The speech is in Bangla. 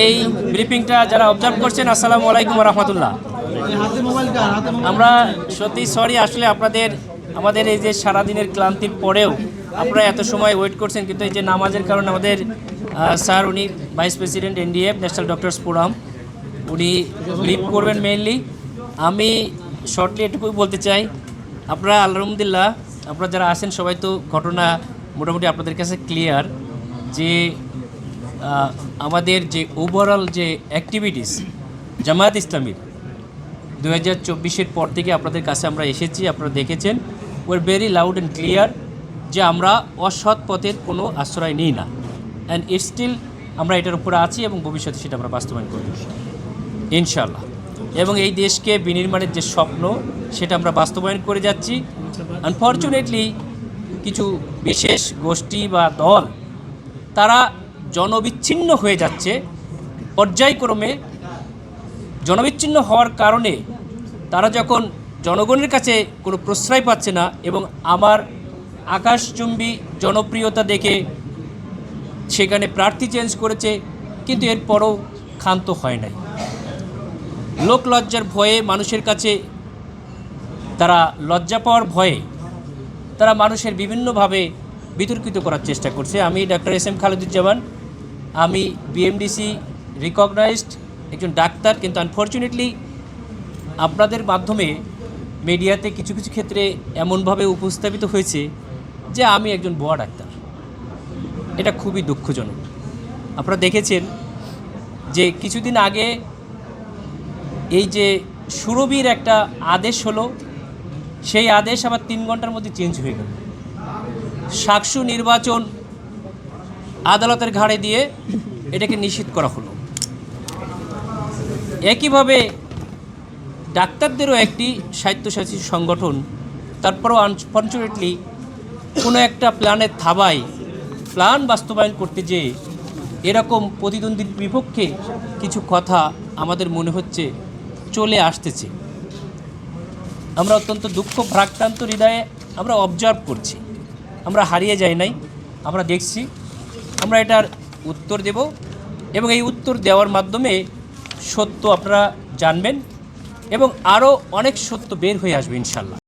এই ব্রিফিংটা যারা অবজার্ভ করছেন, আসসালামু আলাইকুম ওয়া রাহমাতুল্লাহ। আমরা সত্যি সরি, আসলে আমাদের এই যে সারাদিনের ক্লান্তির পরেও আপনারা এত সময় ওয়েট করছেন, কিন্তু এই যে নামাজের কারণে আমাদের স্যার, উনি vice president NDF national doctors forum, উনি ব্রিফ করবেন মেইনলি। আমি শর্টলি এটুকুই বলতে চাই, আপনারা আলহামদুলিল্লাহ আপনারা যারা আসেন সবাই তো ঘটনা মোটামুটি আপনাদের কাছে ক্লিয়ার যে আমাদের যে ওভারঅল যে অ্যাক্টিভিটিস জামায়াত ইসলামীর 2024-এর পর থেকে আপনাদের কাছে আমরা এসেছি, আপনারা দেখেছেন, were very loud and clear যে আমরা অসৎ পথের কোনো আশ্রয় নিই না, অ্যান্ড ইট স্টিল আমরা এটার উপরে আছি এবং ভবিষ্যতে সেটা আমরা বাস্তবায়ন করব ইনশাআল্লাহ। এবং এই দেশকে বিনির্মাণের যে স্বপ্ন সেটা আমরা বাস্তবায়ন করে যাচ্ছি। আনফর্চুনেটলি কিছু বিশেষ গোষ্ঠী বা দল তারা জনবিচ্ছিন্ন হয়ে যাচ্ছে পর্যায়ক্রমে। জনবিচ্ছিন্ন হওয়ার কারণে তারা যখন জনগণের কাছে কোনো প্রশ্রয় পাচ্ছে না এবং আমার আকাশচুম্বী জনপ্রিয়তা দেখে সেখানে প্রার্থী চেঞ্জ করেছে, কিন্তু এরপরও ক্ষান্ত হয় নাই। লোক লজ্জার ভয়ে মানুষের কাছে তারা লজ্জা পাওয়ার ভয়ে তারা মানুষের বিভিন্নভাবে বিতর্কিত করার চেষ্টা করছে। আমি ডাক্তার এস এম খালেদুজ্জামান, আমি বিএমডিসি রিকগনাইজড একজন ডাক্তার, কিন্তু আনফর্চুনেটলি আপনাদের মাধ্যমে মিডিয়াতে কিছু কিছু ক্ষেত্রে এমনভাবে উপস্থাপিত হয়েছে যে আমি একজন ভুয়া ডাক্তার। এটা খুবই দুঃখজনক। আপনারা দেখেছেন যে কিছুদিন আগে এই যে সুরভির একটা আদেশ হলো, সেই আদেশ আবার 3 ঘন্টার মধ্যে চেঞ্জ হয়ে গেল। সাকসু নির্বাচন আদালতের ঘাড়ে দিয়ে এটাকে নিষিদ্ধ করা হলো। একইভাবে ডাক্তারদেরও একটি স্বায়ত্তশাসিত সংগঠন, তারপরও আনফর্চুনেটলি কোনো একটা প্ল্যানের থাবায় প্ল্যান বাস্তবায়ন করতে যেয়ে এরকম প্রতিদ্বন্দ্বীর বিপক্ষে কিছু কথা আমাদের মনে হচ্ছে চলে আসতেছে। আমরা অত্যন্ত দুঃখ ভ্রাক্রান্ত হৃদয়ে আমরা অবজার্ভ করছি, আমরা হারিয়ে যাই নাই, আমরা দেখছি, আমরা এটার উত্তর দেব এবং এই উত্তর দেওয়ার মাধ্যমে সত্য আপনারা জানবেন এবং আরও অনেক সত্য বের হয়ে আসবে ইনশাল্লাহ।